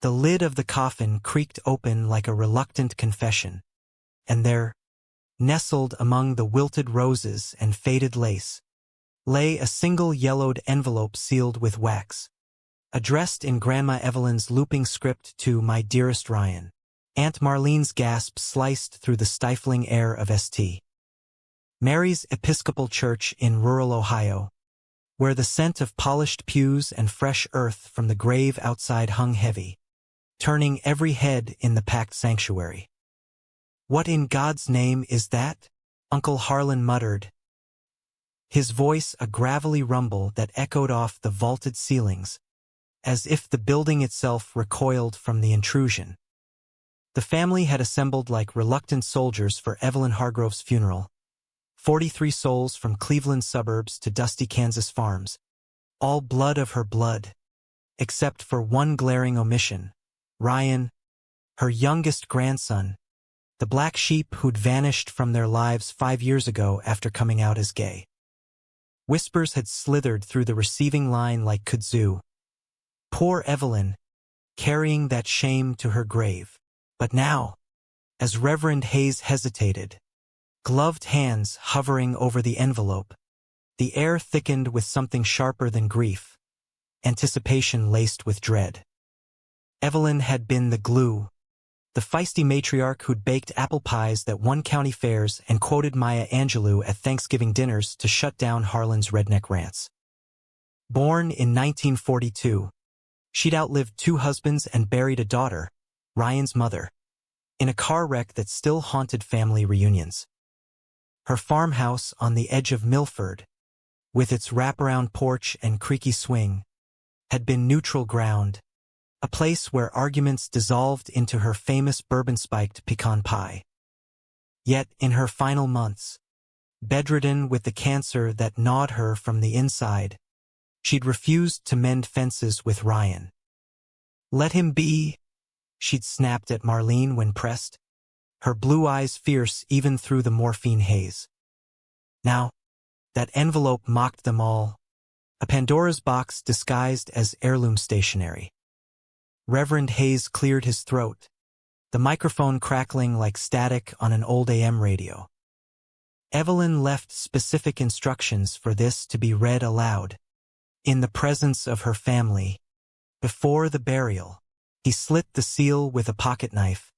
The lid of the coffin creaked open like a reluctant confession, and there, nestled among the wilted roses and faded lace, lay a single yellowed envelope sealed with wax, addressed in Grandma Evelyn's looping script to "My dearest Ryan." Aunt Marlene's gasp sliced through the stifling air of St. Mary's Episcopal Church in rural Ohio, where the scent of polished pews and fresh earth from the grave outside hung heavy, turning every head in the packed sanctuary. "What in God's name is that?" Uncle Harlan muttered, his voice a gravelly rumble that echoed off the vaulted ceilings, as if the building itself recoiled from the intrusion. The family had assembled like reluctant soldiers for Evelyn Hargrove's funeral. 43 souls from Cleveland suburbs to dusty Kansas farms, all blood of her blood, except for one glaring omission: Ryan, her youngest grandson, the black sheep who'd vanished from their lives 5 years ago after coming out as gay. Whispers had slithered through the receiving line like kudzu. Poor Evelyn, carrying that shame to her grave. But now, as Reverend Hayes hesitated, gloved hands hovering over the envelope, the air thickened with something sharper than grief, anticipation laced with dread. Evelyn had been the glue, the feisty matriarch who'd baked apple pies that won county fairs and quoted Maya Angelou at Thanksgiving dinners to shut down Harlan's redneck rants. Born in 1942, she'd outlived 2 husbands and buried a daughter, Ryan's mother, in a car wreck that still haunted family reunions. Her farmhouse on the edge of Milford, with its wraparound porch and creaky swing, had been neutral ground, a place where arguments dissolved into her famous bourbon-spiked pecan pie. Yet in her final months, bedridden with the cancer that gnawed her from the inside, she'd refused to mend fences with Ryan. "Let him be," she'd snapped at Marlene when pressed, her blue eyes fierce even through the morphine haze. Now, that envelope mocked them all, a Pandora's box disguised as heirloom stationery. Reverend Hayes cleared his throat, the microphone crackling like static on an old AM radio. Evelyn left specific instructions for this to be read aloud, in the presence of her family, before the burial. He slit the seal with a pocket knife,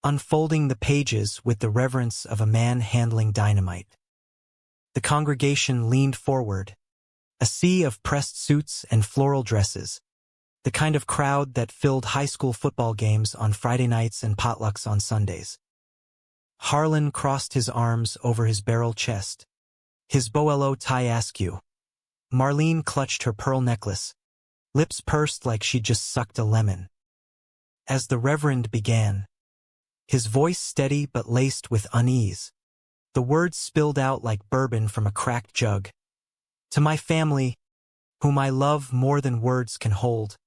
unfolding the pages with the reverence of a man handling dynamite. The congregation leaned forward, a sea of pressed suits and floral dresses, the kind of crowd that filled high school football games on Friday nights and potlucks on Sundays. Harlan crossed his arms over his barrel chest, his boello tie askew. Marlene clutched her pearl necklace, lips pursed like she'd just sucked a lemon. As the Reverend began, his voice steady but laced with unease, the words spilled out like bourbon from a cracked jug. "To my family, whom I love more than words can hold,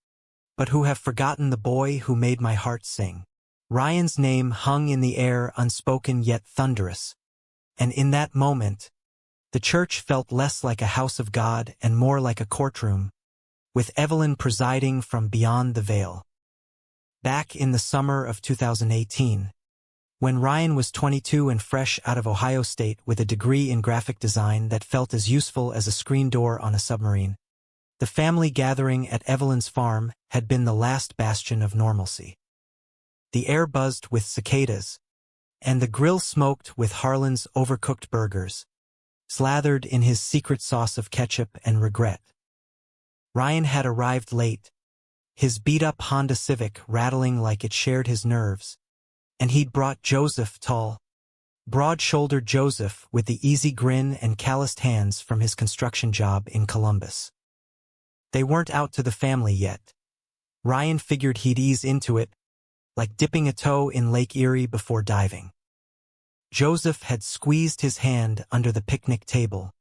but who have forgotten the boy who made my heart sing." Ryan's name hung in the air, unspoken yet thunderous, and in that moment, the church felt less like a house of God and more like a courtroom, with Evelyn presiding from beyond the veil. Back in the summer of 2018, when Ryan was 22 and fresh out of Ohio State with a degree in graphic design that felt as useful as a screen door on a submarine, the family gathering at Evelyn's farm had been the last bastion of normalcy. The air buzzed with cicadas, and the grill smoked with Harlan's overcooked burgers, slathered in his secret sauce of ketchup and regret. Ryan had arrived late, his beat-up Honda Civic rattling like it shared his nerves, and he'd brought Joseph, tall, broad-shouldered Joseph with the easy grin and calloused hands from his construction job in Columbus. They weren't out to the family yet. Ryan figured he'd ease into it, like dipping a toe in Lake Erie before diving. Joseph had squeezed his hand under the picnic table,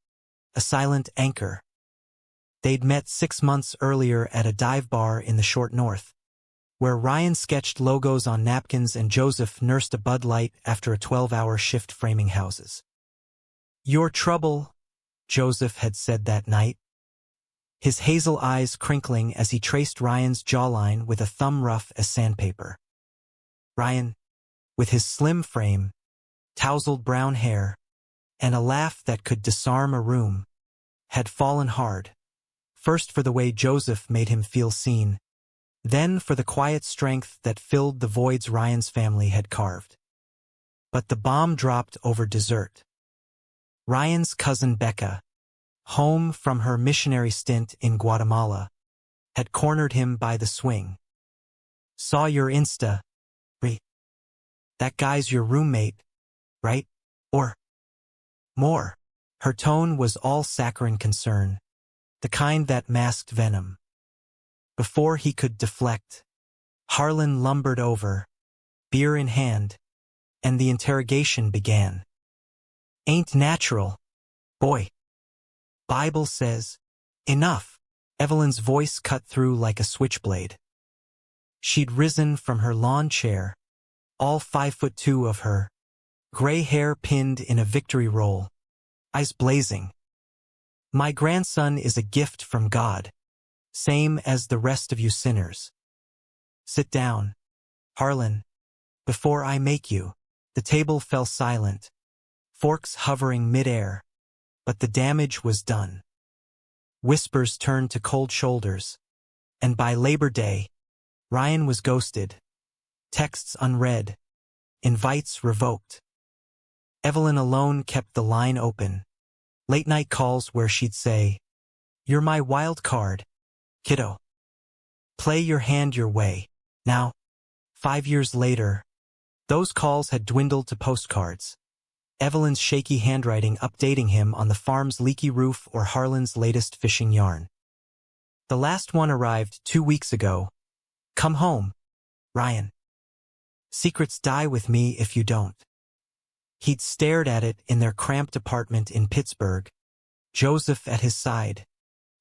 a silent anchor. They'd met 6 months earlier at a dive bar in the short north, where Ryan sketched logos on napkins and Joseph nursed a Bud Light after a 12-hour shift framing houses. "Your trouble," Joseph had said that night, his hazel eyes crinkling as he traced Ryan's jawline with a thumb rough as sandpaper. Ryan, with his slim frame, tousled brown hair, and a laugh that could disarm a room, had fallen hard. First for the way Joseph made him feel seen, then for the quiet strength that filled the voids Ryan's family had carved. But the bomb dropped over dessert. Ryan's cousin Becca, home from her missionary stint in Guatemala, had cornered him by the swing. "Saw your Insta, Re. That guy's your roommate, right? Or more." Her tone was all saccharine concern, the kind that masked venom. Before he could deflect, Harlan lumbered over, beer in hand, and the interrogation began. "Ain't natural, boy. Bible says, enough." Evelyn's voice cut through like a switchblade. She'd risen from her lawn chair, all 5'2" of her, gray hair pinned in a victory roll, eyes blazing. "My grandson is a gift from God, same as the rest of you sinners. Sit down, Harlan, before I make you." The table fell silent, forks hovering mid-air, but the damage was done. Whispers turned to cold shoulders, and by Labor Day, Ryan was ghosted, texts unread, invites revoked. Evelyn alone kept the line open, late-night calls where she'd say, "You're my wild card, kiddo. Play your hand your way." Now, 5 years later, those calls had dwindled to postcards, Evelyn's shaky handwriting updating him on the farm's leaky roof or Harlan's latest fishing yarn. The last one arrived 2 weeks ago. "Come home, Ryan. Secrets die with me if you don't." He'd stared at it in their cramped apartment in Pittsburgh, Joseph at his side,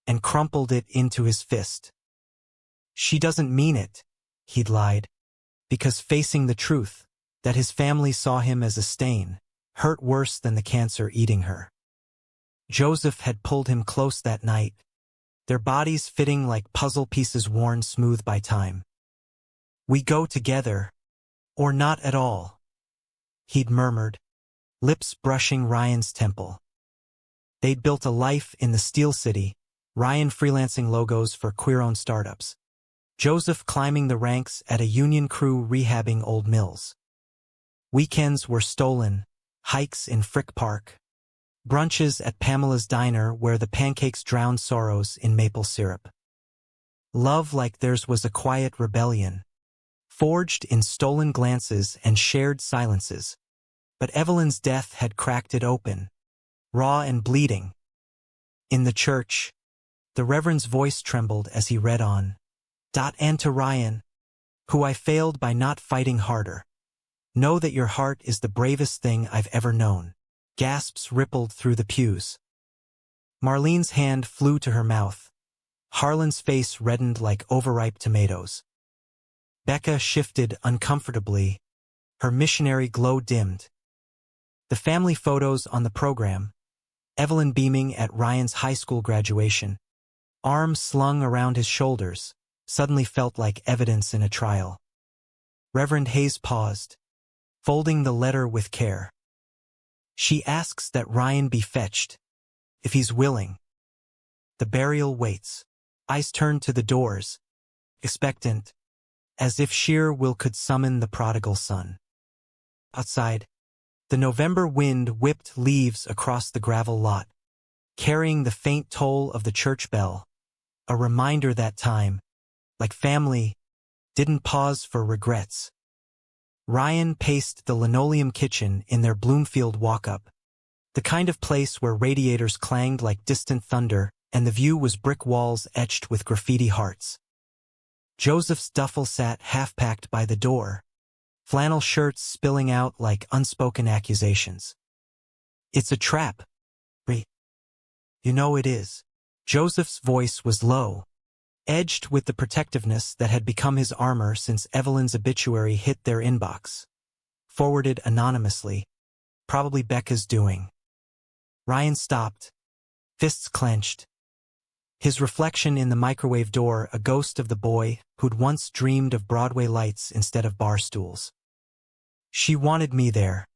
and crumpled it into his fist. "She doesn't mean it," he'd lied, because facing the truth, that his family saw him as a stain, hurt worse than the cancer eating her. Joseph had pulled him close that night, their bodies fitting like puzzle pieces worn smooth by time. "We go together, or not at all," he'd murmured, lips brushing Ryan's temple. They'd built a life in the Steel City, Ryan freelancing logos for queer-owned startups, Joseph climbing the ranks at a union crew rehabbing old mills. Weekends were stolen, hikes in Frick Park, brunches at Pamela's Diner where the pancakes drowned sorrows in maple syrup. Love like theirs was a quiet rebellion, forged in stolen glances and shared silences. But Evelyn's death had cracked it open, raw and bleeding. In the church, the Reverend's voice trembled as he read on. "And to Ryan, who I failed by not fighting harder. Know that your heart is the bravest thing I've ever known." Gasps rippled through the pews. Marlene's hand flew to her mouth. Harlan's face reddened like overripe tomatoes. Becca shifted uncomfortably, her missionary glow dimmed. The family photos on the program, Evelyn beaming at Ryan's high school graduation, arms slung around his shoulders, suddenly felt like evidence in a trial. Reverend Hayes paused, folding the letter with care. "She asks that Ryan be fetched, if he's willing." The burial waits. Eyes turned to the doors, expectant, as if sheer will could summon the prodigal son. Outside, the November wind whipped leaves across the gravel lot, carrying the faint toll of the church bell, a reminder that time, like family, didn't pause for regrets. Ryan paced the linoleum kitchen in their Bloomfield walk-up, the kind of place where radiators clanged like distant thunder and the view was brick walls etched with graffiti hearts. Joseph's duffel sat half-packed by the door, flannel shirts spilling out like unspoken accusations. "It's a trap, Ree. You know it is." Joseph's voice was low, edged with the protectiveness that had become his armor since Evelyn's obituary hit their inbox. Forwarded anonymously, probably Becca's doing. Ryan stopped, fists clenched. His reflection in the microwave door, a ghost of the boy who'd once dreamed of Broadway lights instead of bar stools. She wanted me there.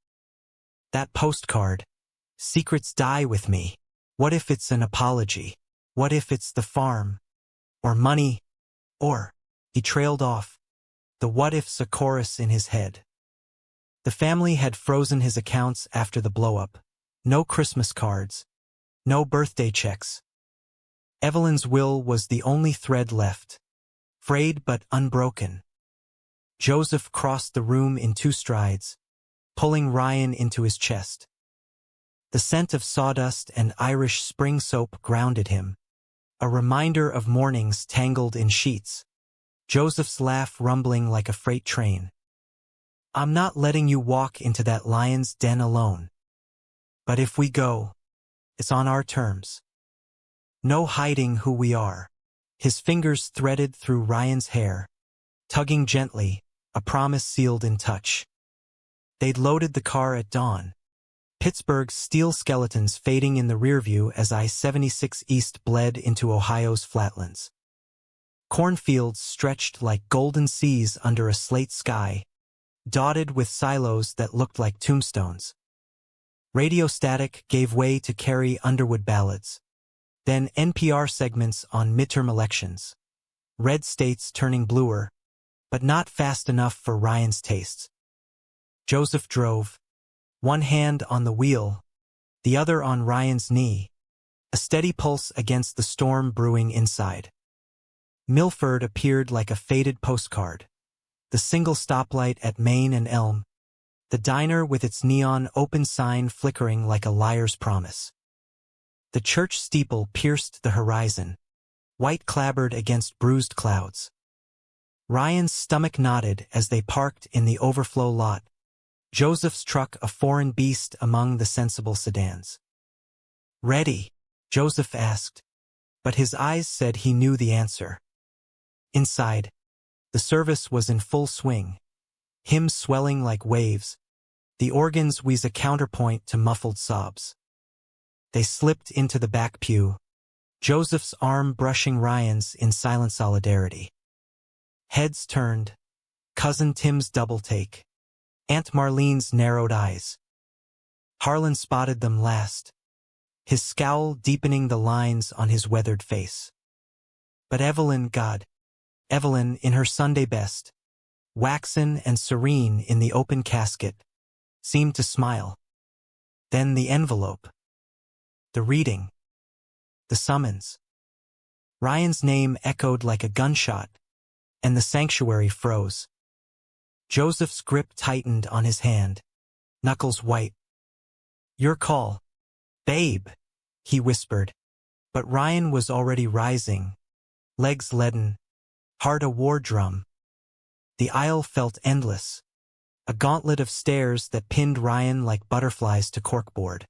That postcard. Secrets die with me. What if it's an apology? What if it's the farm? Or money? Or, he trailed off, the what-ifs a chorus in his head. The family had frozen his accounts after the blow-up. No Christmas cards. No birthday checks. Evelyn's will was the only thread left, frayed but unbroken. Joseph crossed the room in 2 strides, pulling Ryan into his chest. The scent of sawdust and Irish spring soap grounded him, a reminder of mornings tangled in sheets. Joseph's laugh rumbling like a freight train. I'm not letting you walk into that lion's den alone. But if we go, it's on our terms. No hiding who we are. His fingers threaded through Ryan's hair, tugging gently, a promise sealed in touch. They'd loaded the car at dawn. Pittsburgh's steel skeletons fading in the rearview as I-76 East bled into Ohio's flatlands. Cornfields stretched like golden seas under a slate sky, dotted with silos that looked like tombstones. Radio static gave way to Carrie Underwood ballads, then NPR segments on midterm elections. Red states turning bluer, but not fast enough for Ryan's tastes. Joseph drove, one hand on the wheel, the other on Ryan's knee, a steady pulse against the storm brewing inside. Milford appeared like a faded postcard, the single stoplight at Main and Elm, the diner with its neon open sign flickering like a liar's promise. The church steeple pierced the horizon, white clabbered against bruised clouds. Ryan's stomach knotted as they parked in the overflow lot, Joseph's truck a foreign beast among the sensible sedans. Ready? Joseph asked, but his eyes said he knew the answer. Inside, the service was in full swing, hymns swelling like waves, the organ's wheeze a counterpoint to muffled sobs. They slipped into the back pew, Joseph's arm brushing Ryan's in silent solidarity. Heads turned, Cousin Tim's double-take, Aunt Marlene's narrowed eyes. Harlan spotted them last, his scowl deepening the lines on his weathered face. But Evelyn in her Sunday best, waxen and serene in the open casket, seemed to smile. Then the envelope. The reading. The summons. Ryan's name echoed like a gunshot, and the sanctuary froze. Joseph's grip tightened on his hand, knuckles white. Your call, babe, he whispered, but Ryan was already rising, legs leaden, heart a war drum. The aisle felt endless, a gauntlet of stairs that pinned Ryan like butterflies to corkboard.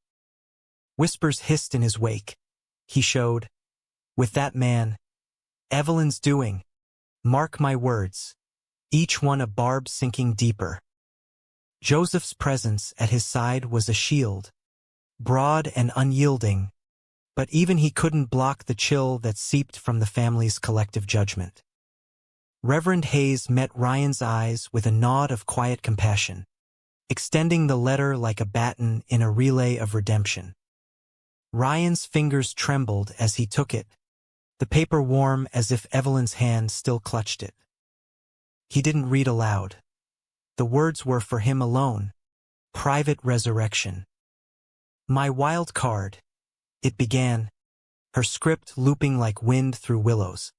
Whispers hissed in his wake. He showed, with that man, Evelyn's doing, mark my words, each one a barb sinking deeper. Joseph's presence at his side was a shield, broad and unyielding, but even he couldn't block the chill that seeped from the family's collective judgment. Reverend Hayes met Ryan's eyes with a nod of quiet compassion, extending the letter like a baton in a relay of redemption. Ryan's fingers trembled as he took it, the paper warm as if Evelyn's hand still clutched it. He didn't read aloud. The words were for him alone. Private resurrection. My wild card. It began, her script looping like wind through willows.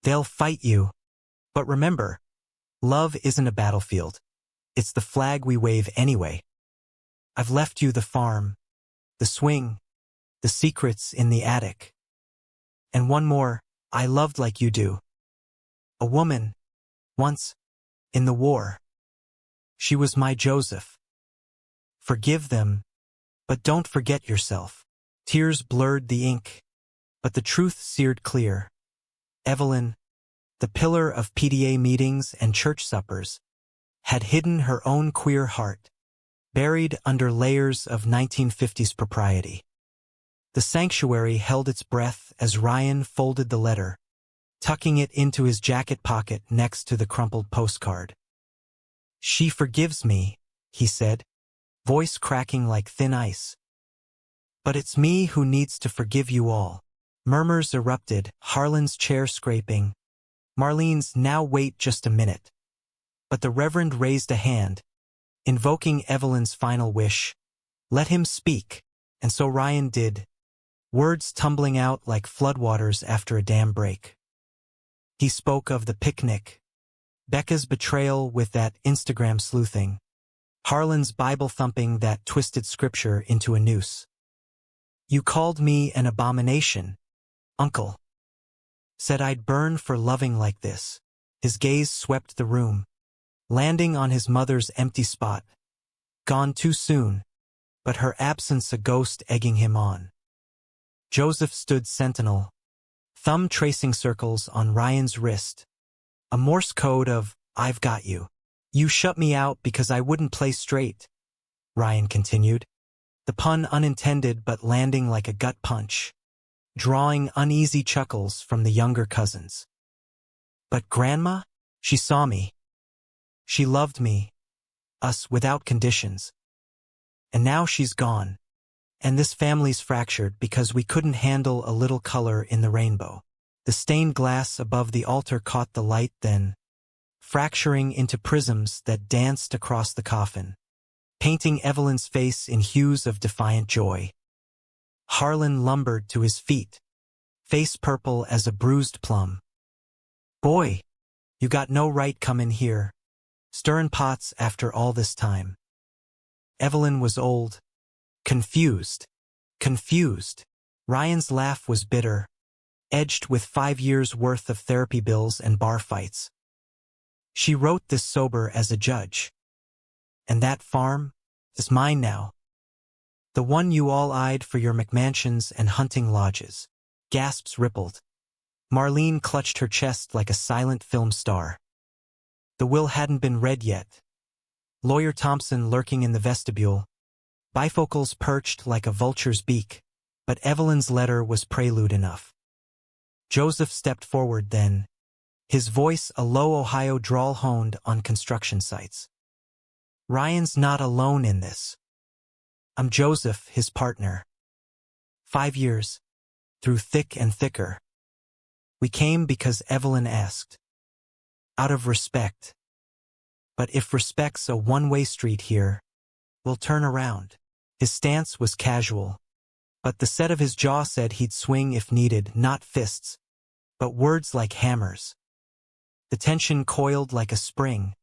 They'll fight you. But remember, love isn't a battlefield. It's the flag we wave anyway. I've left you the farm, the swing, the secrets in the attic. And one more, I loved like you do. A woman, once, in the war. She was my Joseph. Forgive them, but don't forget yourself. Tears blurred the ink, but the truth seared clear. Evelyn, the pillar of PTA meetings and church suppers, had hidden her own queer heart, buried under layers of 1950s propriety. The sanctuary held its breath as Ryan folded the letter, tucking it into his jacket pocket next to the crumpled postcard. "She forgives me," he said, voice cracking like thin ice. "But it's me who needs to forgive you all." Murmurs erupted, Harlan's chair scraping. Marlene's "Now wait just a minute." But the Reverend raised a hand, invoking Evelyn's final wish. Let him speak. And so Ryan did, words tumbling out like floodwaters after a dam break. He spoke of the picnic, Becca's betrayal with that Instagram sleuthing, Harlan's Bible thumping that twisted scripture into a noose. "You called me an abomination, Uncle. Said I'd burn for loving like this." His gaze swept the room, landing on his mother's empty spot. Gone too soon, but her absence a ghost egging him on. Joseph stood sentinel, thumb tracing circles on Ryan's wrist, a Morse code of, "I've got you. You shut me out because I wouldn't play straight," Ryan continued, the pun unintended but landing like a gut punch, drawing uneasy chuckles from the younger cousins. "But Grandma? She saw me. She loved me, us without conditions. And now she's gone. And this family's fractured because we couldn't handle a little color in the rainbow." The stained glass above the altar caught the light then, fracturing into prisms that danced across the coffin, painting Evelyn's face in hues of defiant joy. Harlan lumbered to his feet, face purple as a bruised plum. "Boy, you got no right comin' here, stirrin' pots after all this time." Evelyn was old, confused. Ryan's laugh was bitter, edged with 5 years' worth of therapy bills and bar fights. "She wrote this sober as a judge. And that farm is mine now. The one you all eyed for your McMansions and hunting lodges." Gasps rippled. Marlene clutched her chest like a silent film star. The will hadn't been read yet. Lawyer Thompson lurking in the vestibule, bifocals perched like a vulture's beak, but Evelyn's letter was prelude enough. Joseph stepped forward then, his voice a low Ohio drawl honed on construction sites. "Ryan's not alone in this. I'm Joseph, his partner. 5 years, through thick and thicker. We came because Evelyn asked. Out of respect. But if respect's a one-way street here, we'll turn around." His stance was casual, but the set of his jaw said he'd swing if needed, not fists, but words like hammers. The tension coiled like a spring,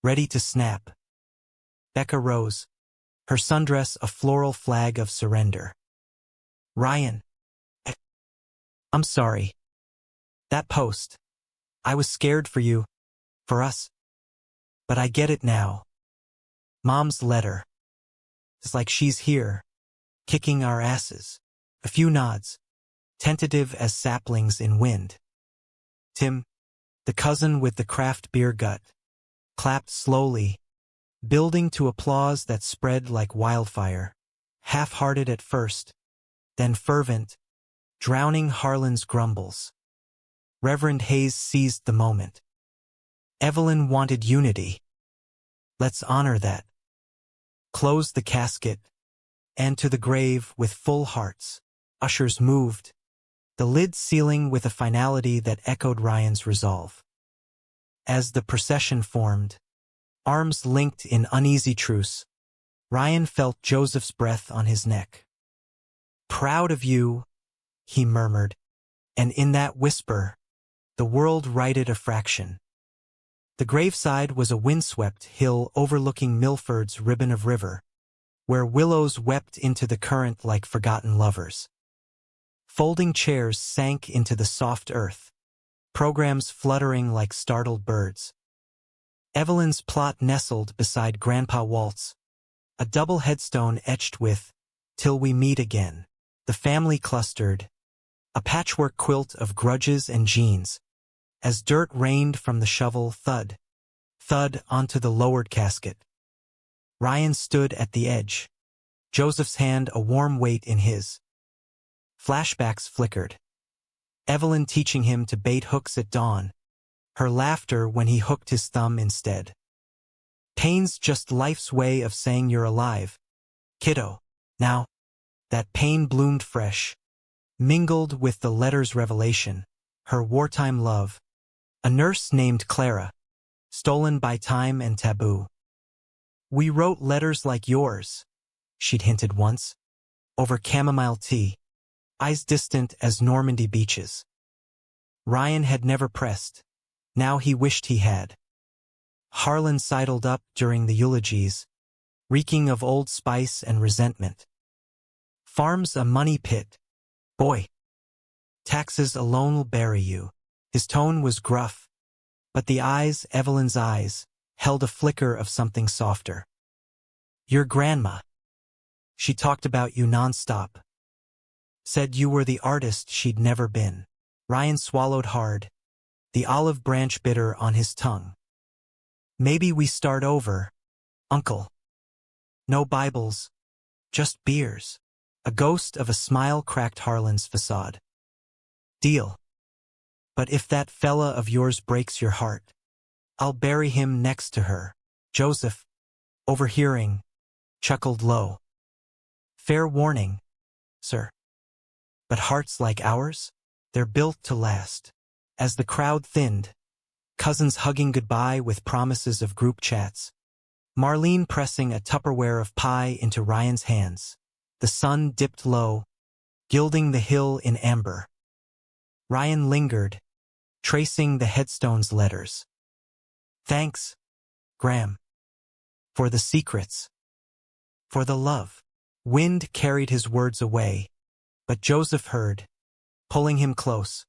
ready to snap. Becca rose, her sundress a floral flag of surrender. "Ryan, I'm sorry. That post. I was scared for you, for us. But I get it now. Mom's letter. It's like she's here, kicking our asses." A few nods, tentative as saplings in wind. Tim, the cousin with the craft beer gut, clapped slowly, building to applause that spread like wildfire, half-hearted at first, then fervent, drowning Harlan's grumbles. Reverend Hayes seized the moment. Evelyn wanted unity. Let's honor that. Close the casket, and to the grave with full hearts. Ushers moved, the lid sealing with a finality that echoed Ryan's resolve. As the procession formed, arms linked in uneasy truce, Ryan felt Joseph's breath on his neck. "Proud of you," he murmured, and in that whisper, the world righted a fraction. The graveside was a windswept hill overlooking Milford's ribbon of river, where willows wept into the current like forgotten lovers. Folding chairs sank into the soft earth, programs fluttering like startled birds. Evelyn's plot nestled beside Grandpa Walt's, a double headstone etched with, "Till we meet again." The family clustered, a patchwork quilt of grudges and genes, as dirt rained from the shovel thud onto the lowered casket. Ryan stood at the edge, Joseph's hand a warm weight in his. Flashbacks flickered. Evelyn teaching him to bait hooks at dawn. Her laughter when he hooked his thumb instead. Pain's just life's way of saying you're alive, kiddo. Now, that pain bloomed fresh, mingled with the letter's revelation, her wartime love. A nurse named Clara, stolen by time and taboo. We wrote letters like yours, she'd hinted once, over chamomile tea, eyes distant as Normandy beaches. Ryan had never pressed. Now he wished he had. Harlan sidled up during the eulogies, reeking of Old Spice and resentment. Farm's a money pit. Boy. Taxes alone'll bury you. His tone was gruff, but the eyes, Evelyn's eyes, held a flicker of something softer. Your grandma. She talked about you nonstop. Said you were the artist she'd never been. Ryan swallowed hard, the olive branch bitter on his tongue. Maybe we start over, Uncle. No Bibles, just beers. A ghost of a smile cracked Harlan's facade. Deal. But if that fella of yours breaks your heart, I'll bury him next to her. Joseph, overhearing, chuckled low. Fair warning, sir. But hearts like ours, they're built to last. As the crowd thinned, cousins hugging goodbye with promises of group chats, Marlene pressing a Tupperware of pie into Ryan's hands. The sun dipped low, gilding the hill in amber. Ryan lingered, tracing the headstone's letters. Thanks, Graham. For the secrets. For the love. Wind carried his words away, but Joseph heard, pulling him close.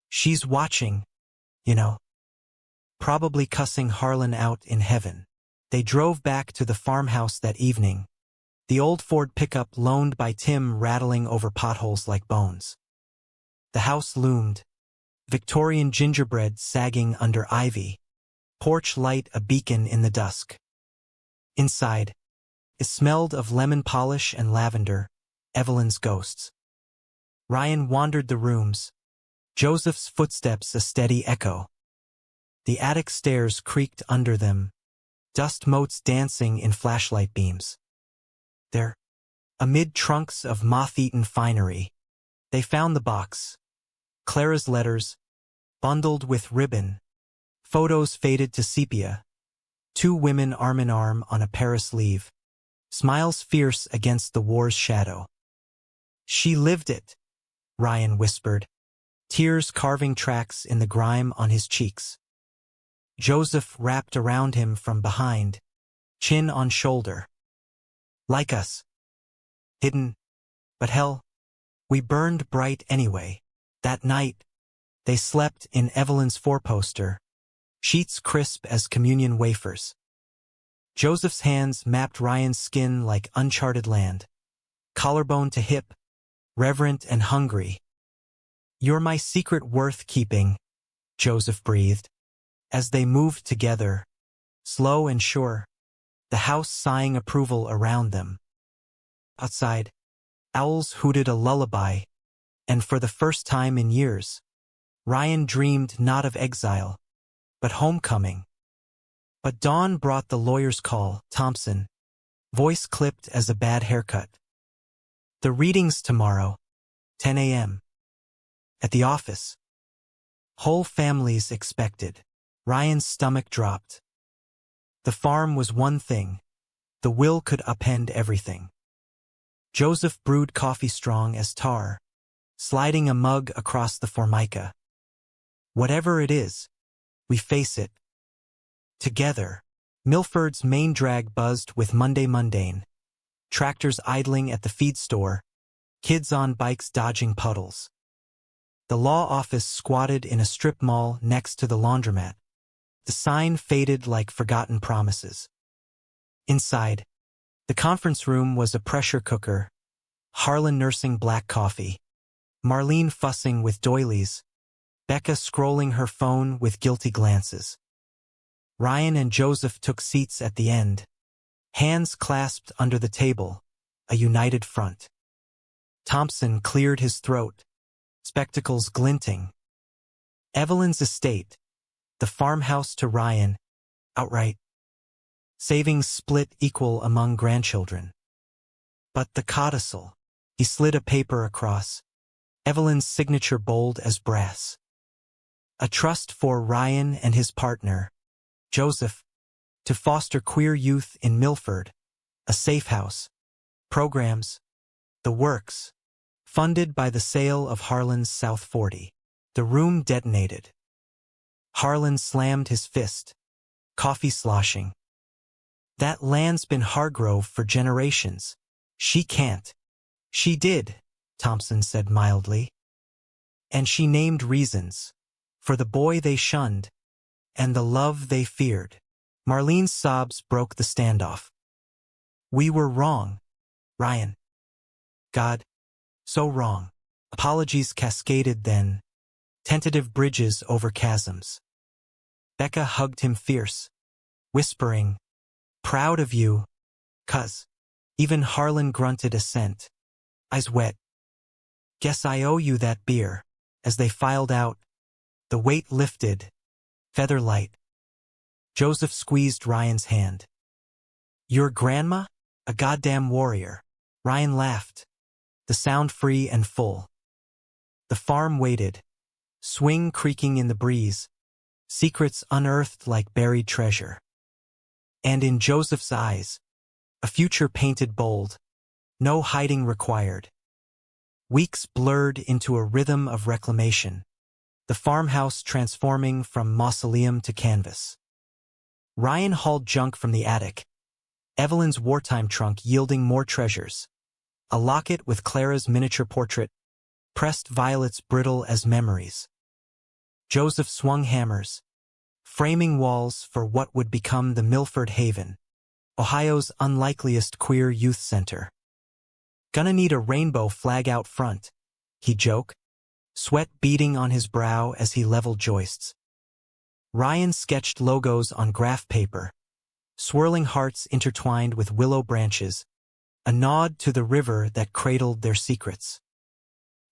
She's watching, you know. Probably cussing Harlan out in heaven. They drove back to the farmhouse that evening, the old Ford pickup loaned by Tim rattling over potholes like bones. The house loomed, Victorian gingerbread sagging under ivy, porch light a beacon in the dusk. Inside, it smelled of lemon polish and lavender, Evelyn's ghosts. Ryan wandered the rooms, Joseph's footsteps a steady echo. The attic stairs creaked under them, dust motes dancing in flashlight beams. There, amid trunks of moth-eaten finery, they found the box. Clara's letters, bundled with ribbon, photos faded to sepia, two women arm in arm on a Paris leave, smiles fierce against the war's shadow. She lived it, Ryan whispered, tears carving tracks in the grime on his cheeks. Joseph wrapped around him from behind, chin on shoulder. Like us. Hidden. But hell, we burned bright anyway. That night, they slept in Evelyn's four-poster, sheets crisp as communion wafers. Joseph's hands mapped Ryan's skin like uncharted land, collarbone to hip, reverent and hungry. You're my secret worth keeping, Joseph breathed, as they moved together, slow and sure, the house sighing approval around them. Outside, owls hooted a lullaby, and for the first time in years, Ryan dreamed not of exile, but homecoming. But dawn brought the lawyer's call, Thompson, voice clipped as a bad haircut. The reading's tomorrow, 10 a.m. At the office. Whole families expected. Ryan's stomach dropped. The farm was one thing. The will could upend everything. Joseph brewed coffee strong as tar, sliding a mug across the formica. Whatever it is, we face it. Together. Milford's main drag buzzed with Monday mundane. Tractors idling at the feed store, kids on bikes dodging puddles. The law office squatted in a strip mall next to the laundromat. The sign faded like forgotten promises. Inside, the conference room was a pressure cooker, Harlan nursing black coffee, Marlene fussing with doilies, Becca scrolling her phone with guilty glances. Ryan and Joseph took seats at the end, hands clasped under the table, a united front. Thompson cleared his throat, spectacles glinting. Evelyn's estate, the farmhouse to Ryan, outright. Savings split equal among grandchildren. But the codicil. He slid a paper across, Evelyn's signature bold as brass. A trust for Ryan and his partner, Joseph, to foster queer youth in Milford, a safe house, programs, the works, funded by the sale of Harlan's South 40. The room detonated. Harlan slammed his fist, coffee sloshing. That land's been Hargrove for generations. She can't. She did, Thompson said mildly. And she named reasons. For the boy they shunned, and the love they feared. Marlene's sobs broke the standoff. We were wrong, Ryan. God, so wrong. Apologies cascaded then, tentative bridges over chasms. Becca hugged him fierce, whispering, proud of you, cuz. Even Harlan grunted assent, eyes wet. Guess I owe you that beer. As they filed out, the weight lifted, feather light. Joseph squeezed Ryan's hand. Your grandma? A goddamn warrior. Ryan laughed, the sound free and full. The farm waited, swing creaking in the breeze, secrets unearthed like buried treasure. And in Joseph's eyes, a future painted bold, no hiding required. Weeks blurred into a rhythm of reclamation, the farmhouse transforming from mausoleum to canvas. Ryan hauled junk from the attic, Evelyn's wartime trunk yielding more treasures. A locket with Clara's miniature portrait, pressed violets brittle as memories. Joseph swung hammers, framing walls for what would become the Milford Haven, Ohio's unlikeliest queer youth center. Gonna need a rainbow flag out front, he joked, sweat beading on his brow as he leveled joists. Ryan sketched logos on graph paper, swirling hearts intertwined with willow branches, a nod to the river that cradled their secrets.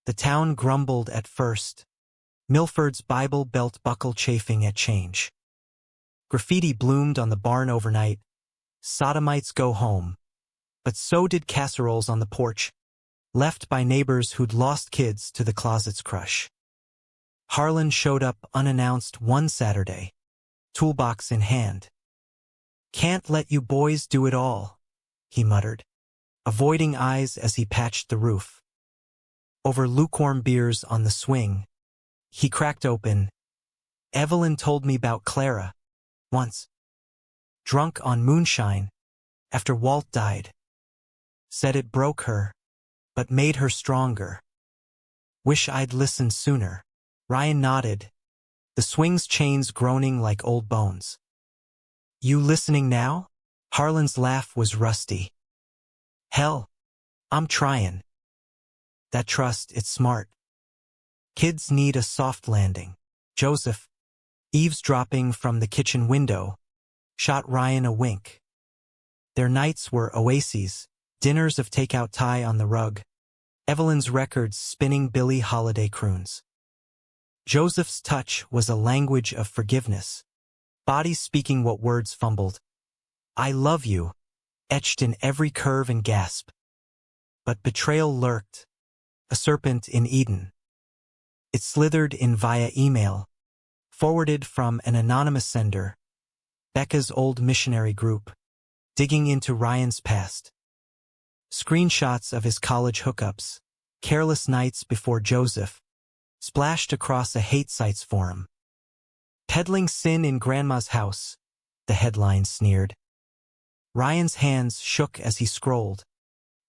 The town grumbled at first, Milford's Bible belt buckle chafing at change. Graffiti bloomed on the barn overnight, sodomites go home. But so did casseroles on the porch, left by neighbors who'd lost kids to the closet's crush. Harlan showed up unannounced one Saturday, toolbox in hand. Can't let you boys do it all, he muttered, avoiding eyes as he patched the roof. Over lukewarm beers on the swing, he cracked open. Evelyn told me about Clara, once. Drunk on moonshine, after Walt died. Said it broke her, but made her stronger. Wish I'd listened sooner. Ryan nodded, the swing's chains groaning like old bones. You listening now? Harlan's laugh was rusty. Hell, I'm trying. That trust, it's smart. Kids need a soft landing. Joseph, eavesdropping from the kitchen window, shot Ryan a wink. Their nights were oases, dinners of takeout Thai on the rug, Evelyn's records spinning Billie Holiday croons. Joseph's touch was a language of forgiveness, bodies speaking what words fumbled. I love you, etched in every curve and gasp. But betrayal lurked, a serpent in Eden. It slithered in via email, forwarded from an anonymous sender, Becca's old missionary group, digging into Ryan's past. Screenshots of his college hookups, careless nights before Joseph, splashed across a hate sites forum. Peddling sin in Grandma's house, the headline sneered. Ryan's hands shook as he scrolled,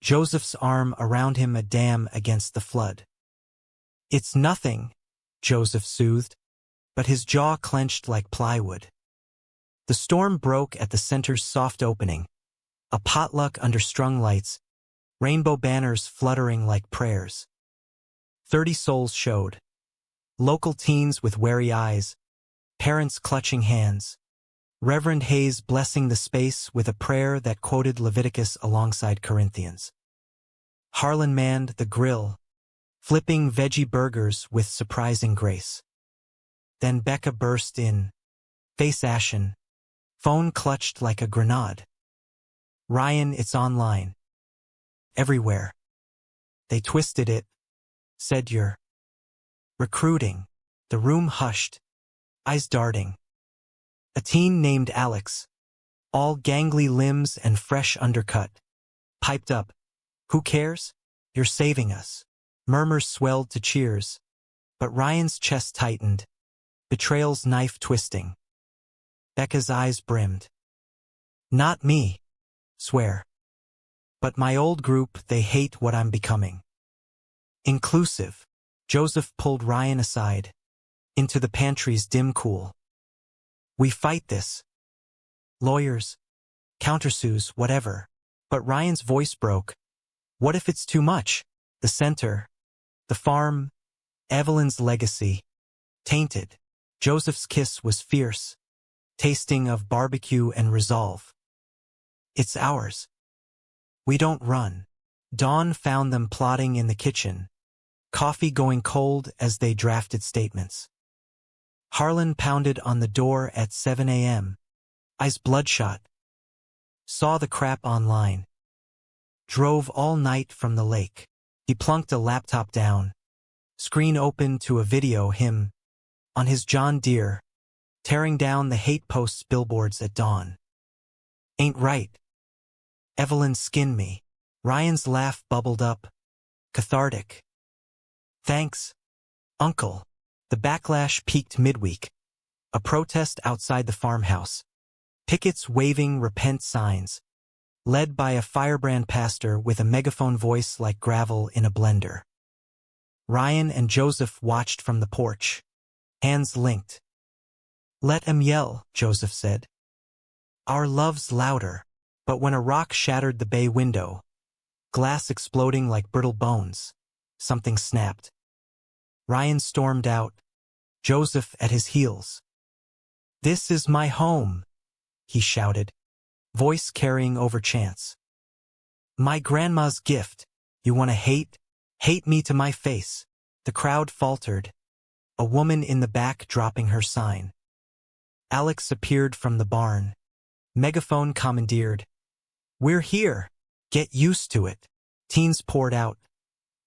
Joseph's arm around him a dam against the flood. It's nothing, Joseph soothed, but his jaw clenched like plywood. The storm broke at the center's soft opening, a potluck under strung lights, rainbow banners fluttering like prayers. 30 souls showed. Local teens with wary eyes, parents clutching hands, Reverend Hayes blessing the space with a prayer that quoted Leviticus alongside Corinthians. Harlan manned the grill, flipping veggie burgers with surprising grace. Then Becca burst in, face ashen, phone clutched like a grenade. "Ryan, it's online. Everywhere. They twisted it. Said you're recruiting." The room hushed, eyes darting. A teen named Alex, all gangly limbs and fresh undercut, piped up, "Who cares? You're saving us." Murmurs swelled to cheers, but Ryan's chest tightened, betrayal's knife twisting. Becca's eyes brimmed. "Not me, swear. But my old group, they hate what I'm becoming." Inclusive. Joseph pulled Ryan aside, into the pantry's dim cool. "We fight this. Lawyers, countersues, whatever." But Ryan's voice broke. "What if it's too much? The center, the farm, Evelyn's legacy, tainted." Joseph's kiss was fierce, tasting of barbecue and resolve. "It's ours. We don't run." Dawn found them plotting in the kitchen, coffee going cold as they drafted statements. Harlan pounded on the door at 7 a.m., eyes bloodshot. Saw the crap online. Drove all night from the lake. He plunked a laptop down, screen open to a video him, on his John Deere, tearing down the hate posts billboards at dawn. "Ain't right. Evelyn skinned me." Ryan's laugh bubbled up, cathartic. "Thanks, Uncle." The backlash peaked midweek. A protest outside the farmhouse. Pickets waving repent signs, led by a firebrand pastor with a megaphone voice like gravel in a blender. Ryan and Joseph watched from the porch, hands linked. "Let 'em yell," Joseph said. "Our love's louder." But when a rock shattered the bay window, glass exploding like brittle bones, something snapped. Ryan stormed out, Joseph at his heels. "This is my home," he shouted, voice carrying over chants. "My grandma's gift. You want to hate? Hate me to my face." The crowd faltered, a woman in the back dropping her sign. Alex appeared from the barn. Megaphone commandeered. "We're here. Get used to it." Teens poured out.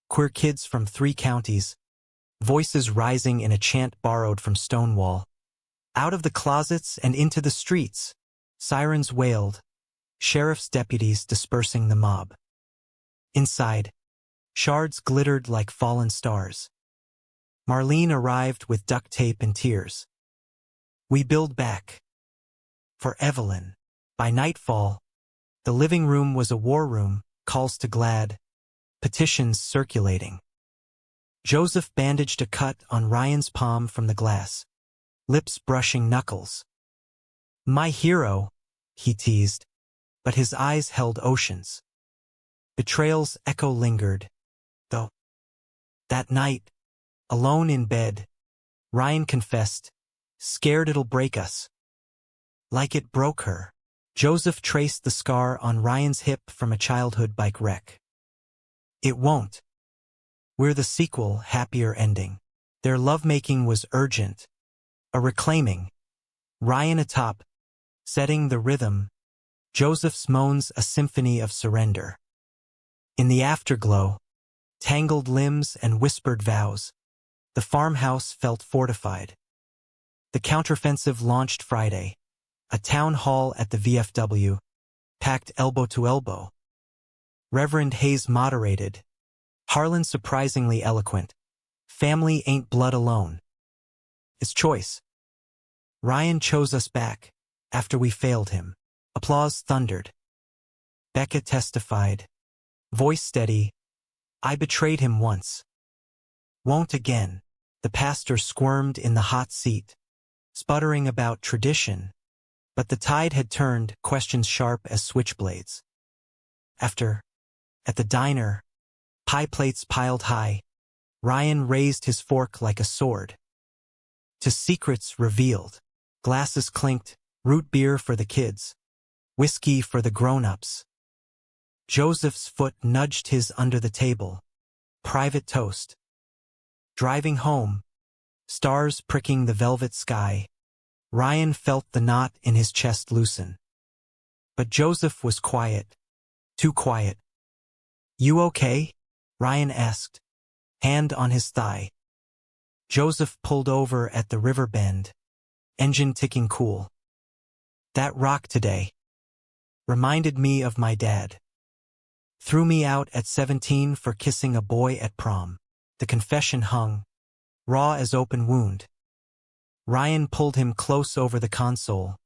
Queer kids from 3 counties. Voices rising in a chant borrowed from Stonewall. Out of the closets and into the streets. Sirens wailed. Sheriff's deputies dispersing the mob. Inside, shards glittered like fallen stars. Marlene arrived with duct tape and tears. "We build back. For Evelyn." By nightfall, the living room was a war room, calls to GLAD, petitions circulating. Joseph bandaged a cut on Ryan's palm from the glass, lips brushing knuckles. "My hero," he teased, but his eyes held oceans. Betrayal's echo lingered, though. That night, alone in bed, Ryan confessed, "Scared it'll break us." Like it broke her. Joseph traced the scar on Ryan's hip from a childhood bike wreck. "It won't. We're the sequel, happier ending." Their lovemaking was urgent, a reclaiming. Ryan atop, setting the rhythm, Joseph's moans a symphony of surrender. In the afterglow, tangled limbs and whispered vows, the farmhouse felt fortified. The counteroffensive launched Friday. A town hall at the VFW, packed elbow to elbow. Reverend Hayes moderated. Harlan surprisingly eloquent. "Family ain't blood alone. It's choice. Ryan chose us back, after we failed him." Applause thundered. Becca testified, voice steady, "I betrayed him once. Won't again." The pastor squirmed in the hot seat, sputtering about tradition. But the tide had turned, questions sharp as switchblades. At the diner, pie plates piled high, Ryan raised his fork like a sword. To secrets revealed. Glasses clinked, root beer for the kids, whiskey for the grown-ups. Joseph's foot nudged his under the table. Private toast. Driving home, stars pricking the velvet sky, Ryan felt the knot in his chest loosen. But Joseph was quiet. Too quiet. "You okay?" Ryan asked, hand on his thigh. Joseph pulled over at the river bend, engine ticking cool. "That rock today reminded me of my dad. Threw me out at 17 for kissing a boy at prom." The confession hung, raw as open wound. Ryan pulled him close over the console,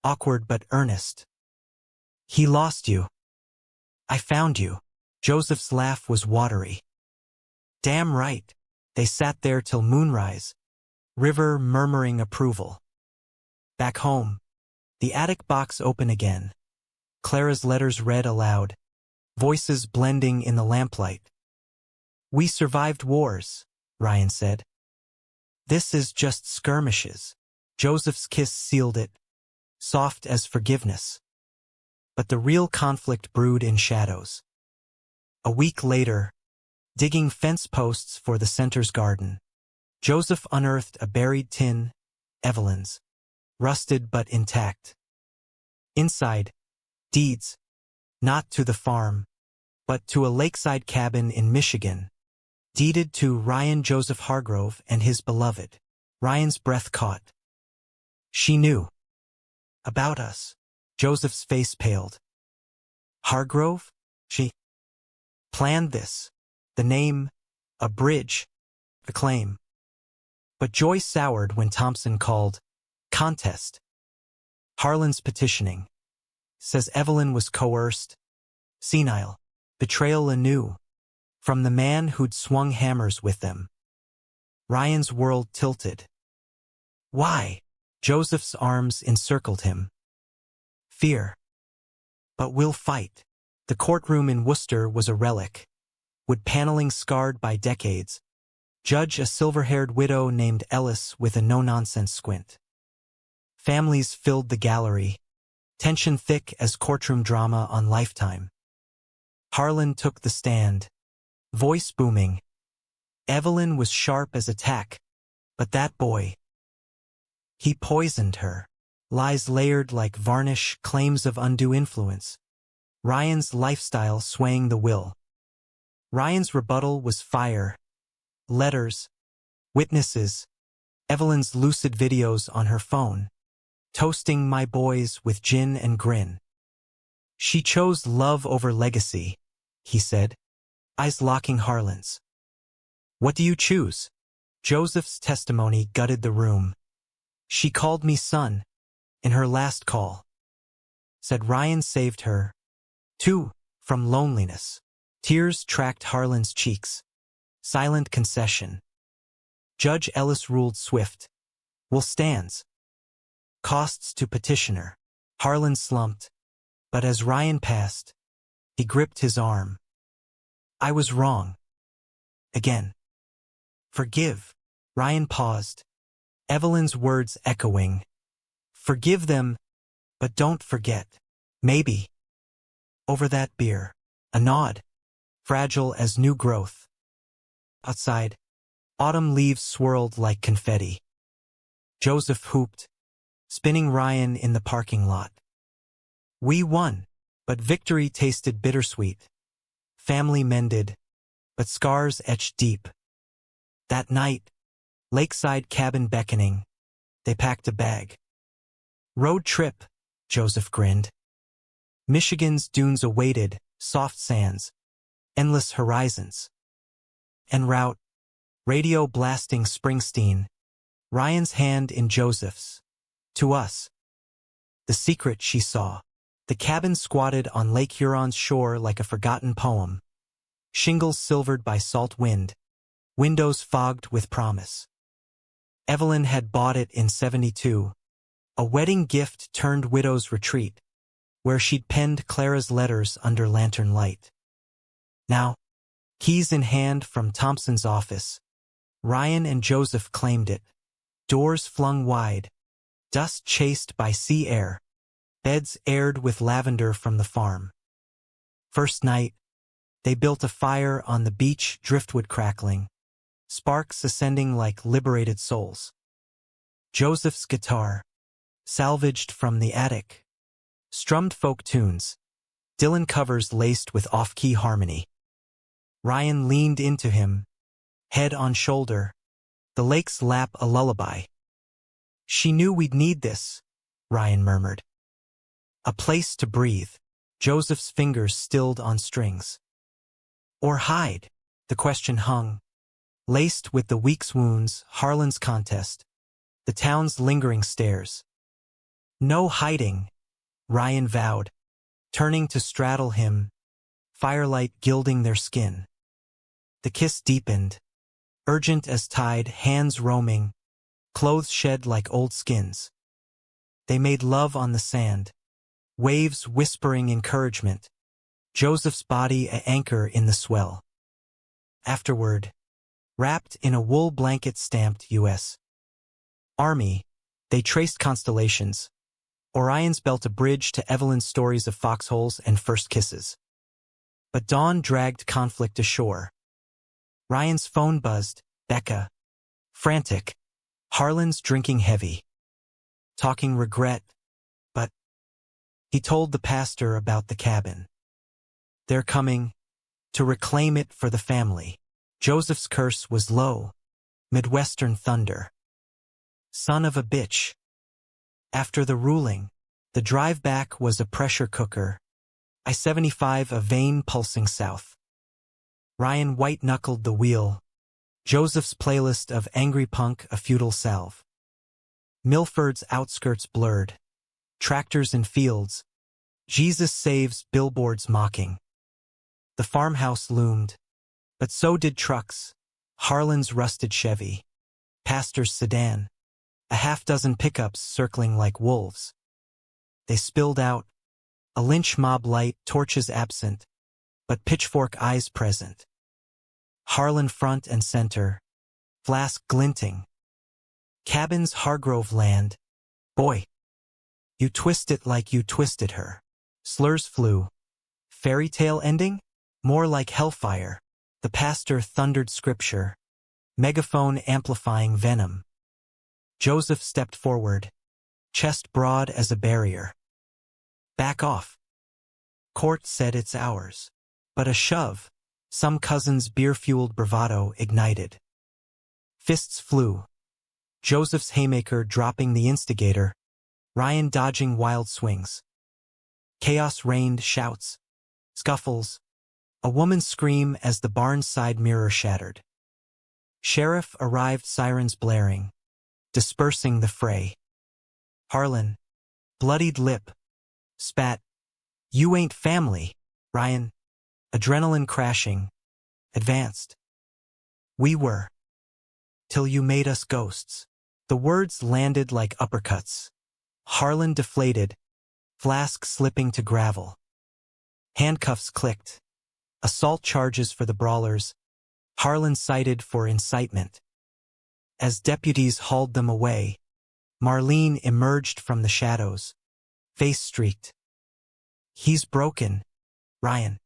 awkward but earnest. "He lost you. I found you." Joseph's laugh was watery. "Damn right." They sat there till moonrise, river murmuring approval. Back home, the attic box open again. Clara's letters read aloud, voices blending in the lamplight. "We survived wars," Ryan said. "This is just skirmishes." Joseph's kiss sealed it, soft as forgiveness. But the real conflict brewed in shadows. A week later, digging fence posts for the center's garden, Joseph unearthed a buried tin, Evelyn's, rusted but intact. Inside, deeds, not to the farm, but to a lakeside cabin in Michigan, deeded to Ryan Joseph Hargrove and his beloved. Ryan's breath caught. "She knew about us." Joseph's face paled. "Hargrove? She planned this. The name, a bridge, a claim." But joy soured when Thompson called. "Contest. Harlan's petitioning. Says Evelyn was coerced. Senile. Betrayal anew. From the man who'd swung hammers with them." Ryan's world tilted. "Why?" Joseph's arms encircled him. "Fear. But we'll fight." The courtroom in Worcester was a relic. Wood paneling scarred by decades. Judge a silver-haired widow named Ellis with a no-nonsense squint. Families filled the gallery, tension thick as courtroom drama on Lifetime. Harlan took the stand, voice booming. Evelyn was sharp as a tack, but that boy, he poisoned her. Lies layered like varnish, claims of undue influence. Ryan's lifestyle swaying the will. Ryan's rebuttal was fire. Letters, witnesses, Evelyn's lucid videos on her phone. Toasting my boys with gin and grin. "She chose love over legacy," he said, eyes locking Harlan's. "What do you choose?" Joseph's testimony gutted the room. "She called me son, in her last call. Said Ryan saved her, too, from loneliness." Tears tracked Harlan's cheeks. Silent concession. Judge Ellis ruled swift. "Will stands. Costs to petitioner." Harlan slumped, but as Ryan passed, he gripped his arm. "I was wrong. Again. Forgive." Ryan paused, Evelyn's words echoing. "Forgive them, but don't forget. Maybe. Over that beer." A nod. Fragile as new growth. Outside, autumn leaves swirled like confetti. Joseph hooped, spinning Ryan in the parking lot. "We won, but victory tasted bittersweet. Family mended, but scars etched deep." That night, lakeside cabin beckoning, they packed a bag. "Road trip," Joseph grinned. Michigan's dunes awaited, soft sands, endless horizons. En route, radio blasting Springsteen, Ryan's hand in Joseph's. "To us." The secret she saw. The cabin squatted on Lake Huron's shore like a forgotten poem. Shingles silvered by salt wind. Windows fogged with promise. Evelyn had bought it in 72. A wedding gift turned widow's retreat, where she'd penned Clara's letters under lantern light. Now, keys in hand from Thompson's office, Ryan and Joseph claimed it. Doors flung wide, dust chased by sea air, beds aired with lavender from the farm. First night, they built a fire on the beach, driftwood crackling, sparks ascending like liberated souls. Joseph's guitar, salvaged from the attic, strummed folk tunes, Dylan covers laced with off-key harmony. Ryan leaned into him, head on shoulder, the lake's lap a lullaby. She knew we'd need this, Ryan murmured. A place to breathe, Joseph's fingers stilled on strings. Or hide, the question hung, laced with the week's wounds, Harlan's contest, the town's lingering stares. No hiding, Ryan vowed, turning to straddle him, firelight gilding their skin. The kiss deepened, urgent as tide, hands roaming, clothes shed like old skins. They made love on the sand, waves whispering encouragement, Joseph's body an anchor in the swell. Afterward, wrapped in a wool blanket stamped U.S. Army, they traced constellations, Orion's belt a bridge to Evelyn's stories of foxholes and first kisses. But dawn dragged conflict ashore. Ryan's phone buzzed, Becca, frantic, Harlan's drinking heavy, talking regret, but he told the pastor about the cabin. They're coming to reclaim it for the family. Joseph's curse was low, Midwestern thunder. Son of a bitch. After the ruling, the drive back was a pressure cooker, I-75 a vein pulsing south. Ryan white-knuckled the wheel, Joseph's playlist of angry punk a futile salve. Milford's outskirts blurred, tractors in fields, Jesus saves billboards mocking. The farmhouse loomed, but so did trucks, Harlan's rusted Chevy, pastor's sedan, a half-dozen pickups circling like wolves. They spilled out, a lynch mob light, torches absent, but pitchfork eyes present. Harlan front and center, flask glinting. Cabins Hargrove land, boy. You twist it like you twisted her. Slurs flew. Fairy tale ending? More like hellfire. The pastor thundered scripture, megaphone amplifying venom. Joseph stepped forward, chest broad as a barrier. Back off. Court said it's ours. But a shove, some cousin's beer-fueled bravado ignited. Fists flew. Joseph's haymaker dropping the instigator, Ryan dodging wild swings. Chaos reigned, shouts, scuffles, a woman's scream as the barn's side mirror shattered. Sheriff arrived, sirens blaring, dispersing the fray. Harlan, bloodied lip, spat, "You ain't family." Ryan, adrenaline crashing, advanced. "We were. Till you made us ghosts." The words landed like uppercuts. Harlan deflated, flask slipping to gravel. Handcuffs clicked. Assault charges for the brawlers. Harlan cited for incitement. As deputies hauled them away, Marlene emerged from the shadows, face streaked. "He's broken, Ryan."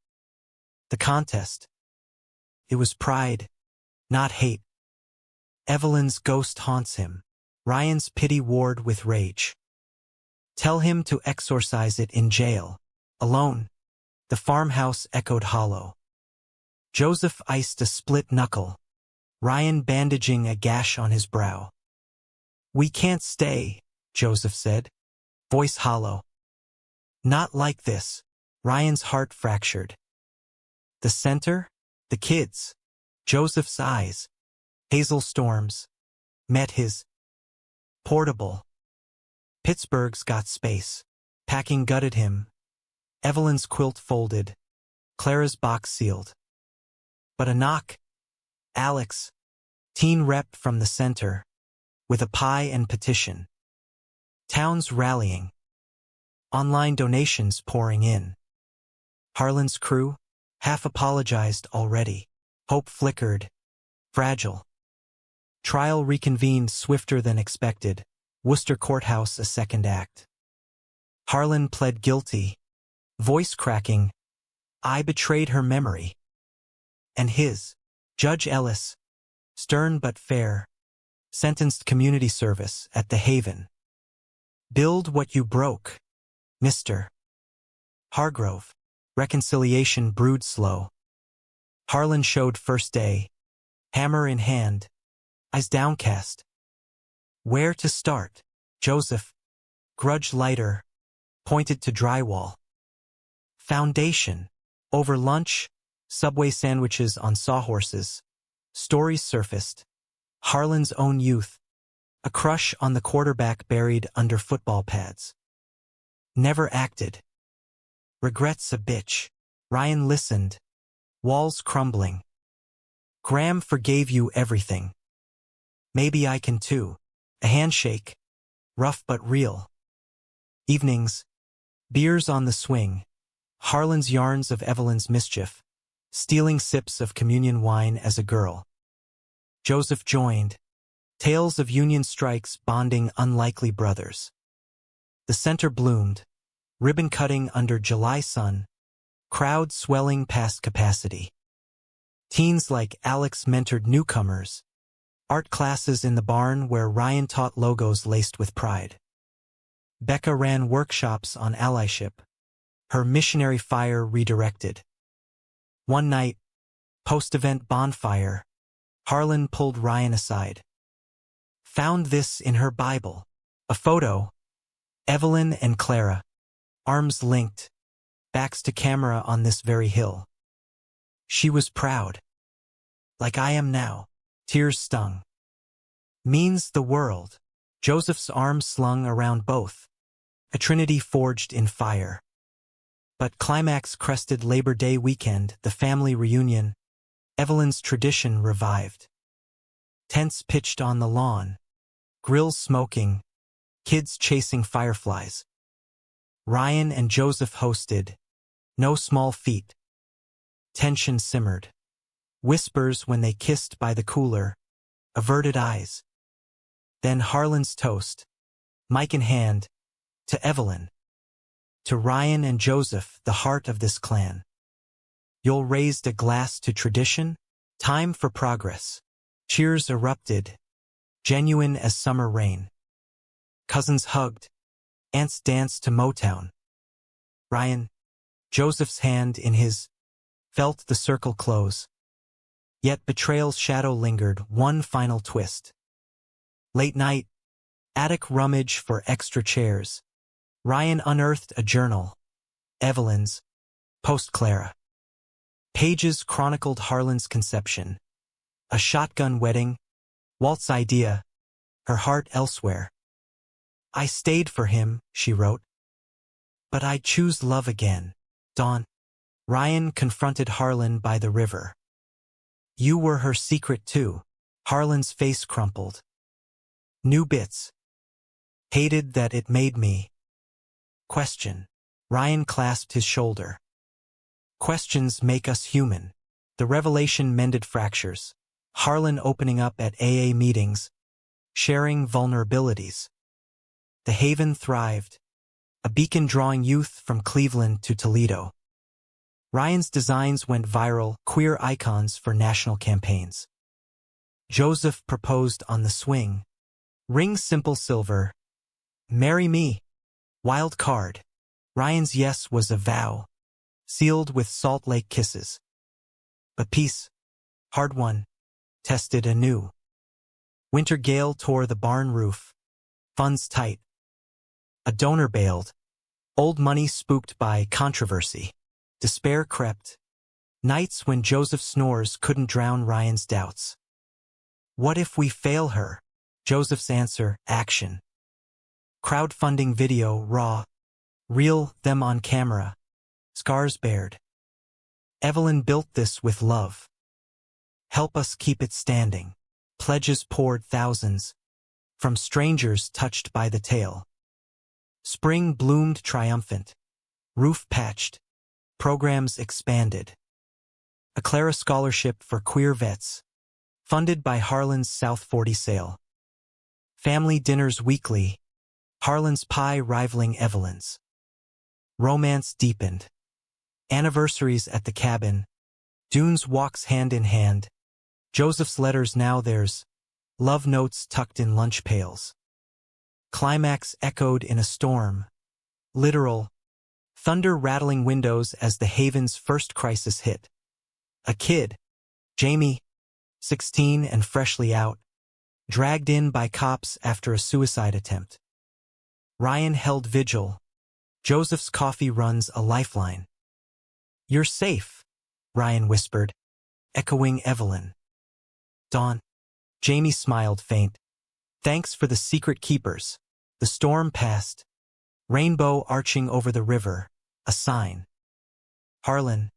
The contest. It was pride, not hate. Evelyn's ghost haunts him. Ryan's pity warred with rage. Tell him to exorcise it in jail. Alone. The farmhouse echoed hollow. Joseph iced a split knuckle, Ryan bandaging a gash on his brow. "We can't stay," Joseph said, voice hollow. "Not like this." Ryan's heart fractured. The center? The kids. Joseph's eyes, hazel storms, met his. Portable. Pittsburgh's got space. Packing gutted him. Evelyn's quilt folded. Clara's box sealed. But a knock. Alex, teen rep from the center, with a pie and petition. Towns rallying. Online donations pouring in. Harlan's crew, half apologized already. Hope flickered. Fragile. Trial reconvened swifter than expected. Worcester Courthouse a second act. Harlan pled guilty, voice cracking, I betrayed her memory. And his. Judge Ellis, stern but fair, sentenced community service at the Haven. Build what you broke, Mr. Hargrove. Reconciliation brewed slow. Harlan showed first day, hammer in hand, eyes downcast. Where to start? Joseph, grudge lighter, pointed to drywall. Foundation. Over lunch, Subway sandwiches on sawhorses. Stories surfaced. Harlan's own youth. A crush on the quarterback buried under football pads. Never acted. Regrets a bitch. Ryan listened. Walls crumbling. Graham forgave you everything. Maybe I can too. A handshake. Rough but real. Evenings. Beers on the swing. Harlan's yarns of Evelyn's mischief. Stealing sips of communion wine as a girl. Joseph joined. Tales of union strikes bonding unlikely brothers. The center bloomed. Ribbon cutting under July sun. Crowd swelling past capacity. Teens like Alex mentored newcomers. Art classes in the barn where Ryan taught logos laced with pride. Becca ran workshops on allyship. Her missionary fire redirected. One night, post-event bonfire, Harlan pulled Ryan aside. Found this in her Bible. A photo. Evelyn and Clara. Arms linked. Backs to camera on this very hill. She was proud. Like I am now. Tears stung. Means the world. Joseph's arms slung around both. A trinity forged in fire. But climax crested Labor Day weekend, the family reunion. Evelyn's tradition revived. Tents pitched on the lawn. Grills smoking. Kids chasing fireflies. Ryan and Joseph hosted. No small feat. Tension simmered. Whispers when they kissed by the cooler. Averted eyes. Then Harlan's toast. Mic in hand. To Evelyn. To Ryan and Joseph, the heart of this clan. You'll raised a glass to tradition? Time for progress. Cheers erupted. Genuine as summer rain. Cousins hugged. Aunts danced to Motown. Ryan, Joseph's hand in his, felt the circle close. Yet betrayal's shadow lingered, one final twist. Late night, attic rummage for extra chairs. Ryan unearthed a journal. Evelyn's, post-Clara. Pages chronicled Harlan's conception. A shotgun wedding, Walt's idea, her heart elsewhere. I stayed for him, she wrote. But I'd choose love again. Dawn. Ryan confronted Harlan by the river. You were her secret too. Harlan's face crumpled. New bits. Hated that it made me. Question. Ryan clasped his shoulder. Questions make us human. The revelation mended fractures. Harlan opening up at AA meetings. Sharing vulnerabilities. The Haven thrived. A beacon drawing youth from Cleveland to Toledo. Ryan's designs went viral, queer icons for national campaigns. Joseph proposed on the swing. Ring simple silver. Marry me. Wild card. Ryan's yes was a vow, sealed with Salt Lake kisses. But peace, hard won, tested anew. Winter gale tore the barn roof. Funds tight. A donor bailed. Old money spooked by controversy. Despair crept. Nights when Joseph's snores couldn't drown Ryan's doubts. What if we fail her? Joseph's answer, action. Crowdfunding video, raw. Reel them on camera. Scars bared. Evelyn built this with love. Help us keep it standing. Pledges poured thousands. From strangers touched by the tale. Spring bloomed triumphant. Roof patched. Programs expanded. A Clara Scholarship for Queer Vets. Funded by Harlan's South 40 sale. Family dinners weekly. Harlan's pie rivaling Evelyn's. Romance deepened. Anniversaries at the cabin. Dunes walks hand in hand. Joseph's letters now there's love notes tucked in lunch pails. Climax echoed in a storm. Literal. Thunder rattling windows as the haven's first crisis hit. A kid, Jamie, 16 and freshly out, dragged in by cops after a suicide attempt. Ryan held vigil. Joseph's coffee runs a lifeline. "You're safe," Ryan whispered, echoing Evelyn. "Dawn." Jamie smiled faint. "Thanks for the secret keepers." The storm passed. Rainbow arching over the river, a sign. Harlan,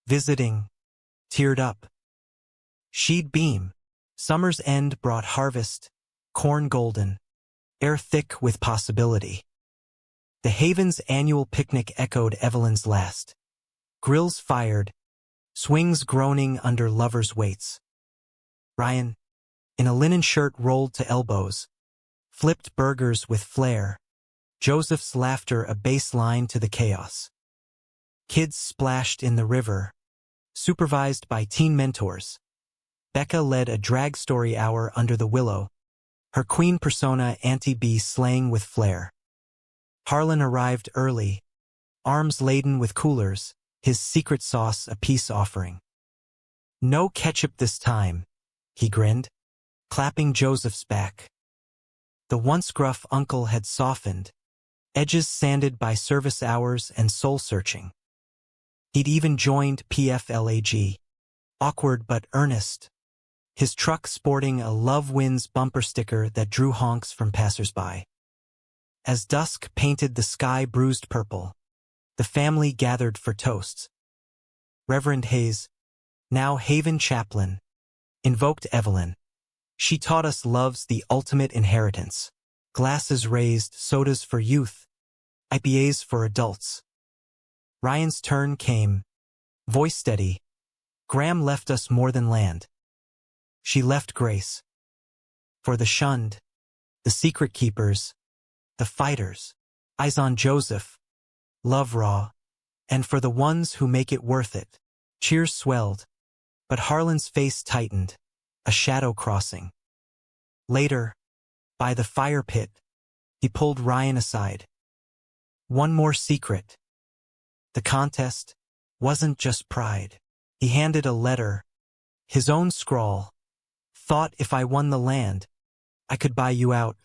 visiting, teared up. She'd beam. Summer's end brought harvest, corn golden, air thick with possibility. The Haven's annual picnic echoed Evelyn's last. Grills fired, swings groaning under lovers' weights. Ryan, in a linen shirt rolled to elbows, flipped burgers with flair. Joseph's laughter a bass line to the chaos. Kids splashed in the river, supervised by teen mentors. Becca led a drag story hour under the willow, her queen persona Auntie B slaying with flair. Harlan arrived early, arms laden with coolers, his secret sauce a peace offering. "No ketchup this time," he grinned, clapping Joseph's back. The once gruff uncle had softened, edges sanded by service hours and soul-searching. He'd even joined PFLAG, awkward but earnest, his truck sporting a Love Wins bumper sticker that drew honks from passersby. As dusk painted the sky bruised purple, the family gathered for toasts. Reverend Hayes, now Haven chaplain, invoked Evelyn. "She taught us love's the ultimate inheritance. Glasses raised, sodas for youth, IPAs for adults." Ryan's turn came, voice steady. "Graham left us more than land. She left grace. For the shunned, the secret keepers, the fighters, eyes on Joseph, love raw, and for the ones who make it worth it." Cheers swelled, but Harlan's face tightened, a shadow crossing. Later, by the fire pit, he pulled Ryan aside. "One more secret. The contest wasn't just pride." He handed a letter, his own scrawl. "Thought if I won the land, I could buy you out,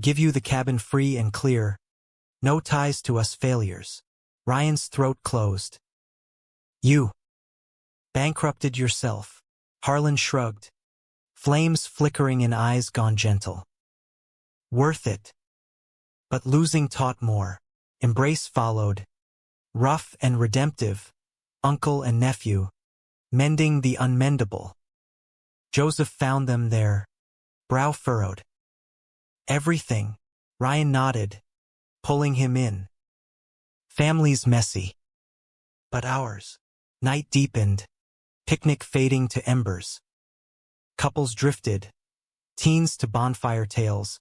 give you the cabin free and clear. No ties to us failures." Ryan's throat closed. "You bankrupted yourself." Harlan shrugged, flames flickering in eyes gone gentle. "Worth it." But losing taught more. Embrace followed, rough and redemptive, uncle and nephew, mending the unmendable. Joseph found them there, brow furrowed. "Everything," Ryan nodded, pulling him in. "Family's messy. But ours." Night deepened, picnic fading to embers. Couples drifted, teens to bonfire tales,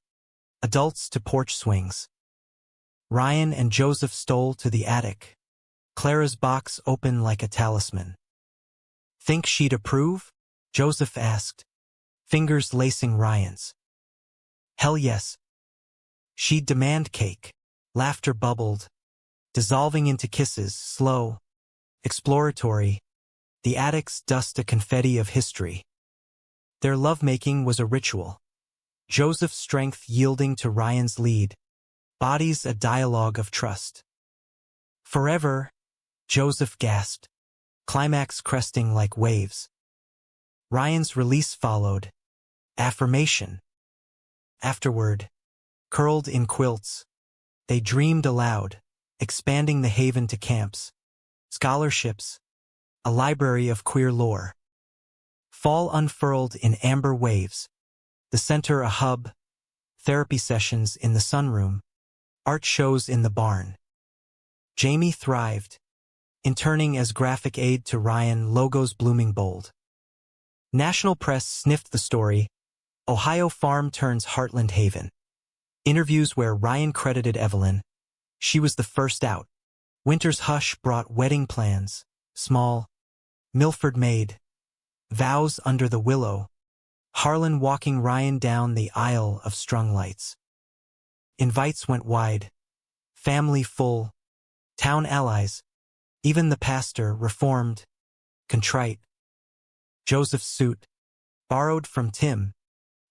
adults to porch swings. Ryan and Joseph stole to the attic, Clara's box open like a talisman. "Think she'd approve?" Joseph asked, fingers lacing Ryan's. "Hell yes. She'd demand cake." Laughter bubbled, dissolving into kisses, slow, exploratory, the attic's dust a confetti of history. Their lovemaking was a ritual, Joseph's strength yielding to Ryan's lead, bodies a dialogue of trust. "Forever," Joseph gasped, climax cresting like waves. Ryan's release followed, affirmation. Afterward, curled in quilts, they dreamed aloud, expanding the haven to camps, scholarships, a library of queer lore. Fall unfurled in amber waves, the center a hub, therapy sessions in the sunroom, art shows in the barn. Jamie thrived, interning as graphic aid to Ryan, logos blooming bold. National press sniffed the story, Ohio farm turns Heartland Haven. Interviews where Ryan credited Evelyn, she was the first out, Winter's hush brought wedding plans, small, Milford made, vows under the willow, Harlan walking Ryan down the aisle of strung lights. Invites went wide, family full, town allies, even the pastor reformed, contrite. Joseph's suit, borrowed from Tim,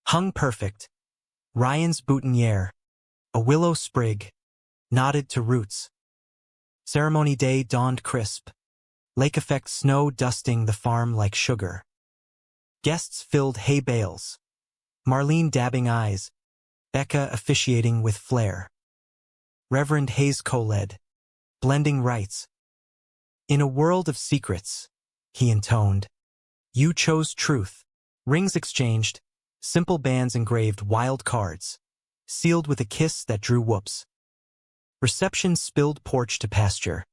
hung perfect. Ryan's boutonniere, a willow sprig, nodded to roots. Ceremony day dawned crisp, lake effect snow dusting the farm like sugar. Guests filled hay bales, Marlene dabbing eyes, Becca officiating with flair. Reverend Hayes co-led, blending rites. In a world of secrets, he intoned, you chose truth. Rings exchanged, simple bands engraved wild cards, sealed with a kiss that drew whoops. Reception spilled porch to pasture.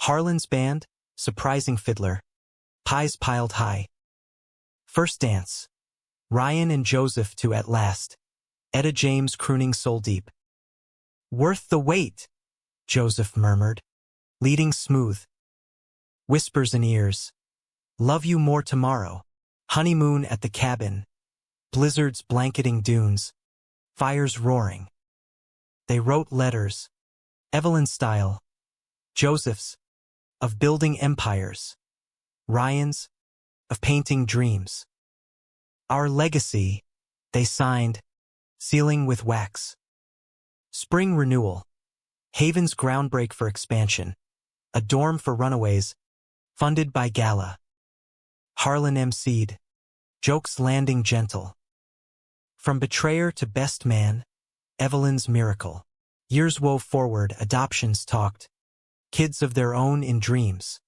Harlan's band, surprising fiddler, pies piled high. First dance, Ryan and Joseph to At Last, Etta James crooning soul deep. Worth the wait, Joseph murmured, leading smooth. Whispers in ears, love you more tomorrow. Honeymoon at the cabin, blizzards blanketing dunes, fires roaring. They wrote letters, Evelyn's style, Joseph's, of building empires, Ryan's, of painting dreams. Our legacy, they signed, sealing with wax. Spring renewal, Haven's groundbreak for expansion, a dorm for runaways, funded by Gala. Harlan emceed, jokes landing gentle. From betrayer to best man, Evelyn's miracle. Years wove forward, adoptions talked, kids of their own in dreams.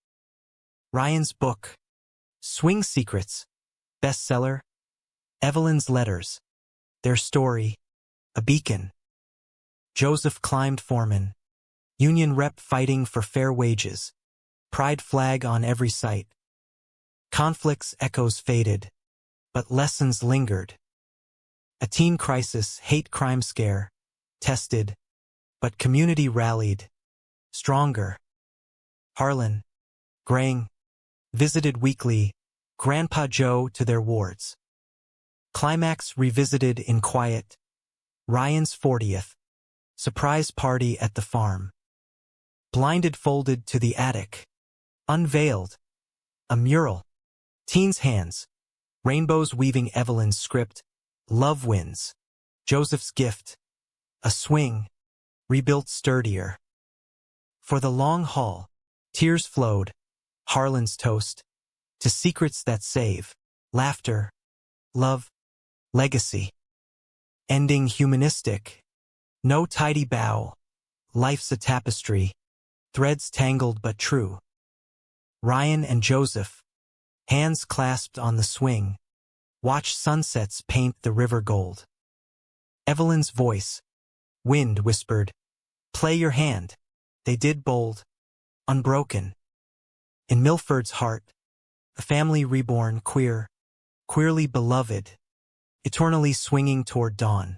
Ryan's book, Swing Secrets, bestseller. Evelyn's letters, their story, a beacon. Joseph climbed foreman, union rep fighting for fair wages, pride flag on every site. Conflicts echoes faded, but lessons lingered. A teen crisis, hate crime scare, tested, but community rallied, stronger. Harlan, graying, visited weekly, Grandpa Joe to their wards. Climax revisited in quiet, Ryan's 40th, surprise party at the farm. Blinded folded to the attic, unveiled, a mural. Teens' hands, rainbows weaving Evelyn's script, love wins. Joseph's gift, a swing, rebuilt sturdier. For the long haul, tears flowed, Harlan's toast, to secrets that save, laughter, love, legacy. Ending humanistic, no tidy bow, life's a tapestry, threads tangled but true. Ryan and Joseph, hands clasped on the swing, watch sunsets paint the river gold. Evelyn's voice, wind whispered, play your hand. They did bold, unbroken. In Milford's heart, a family reborn queer, queerly beloved, eternally swinging toward dawn.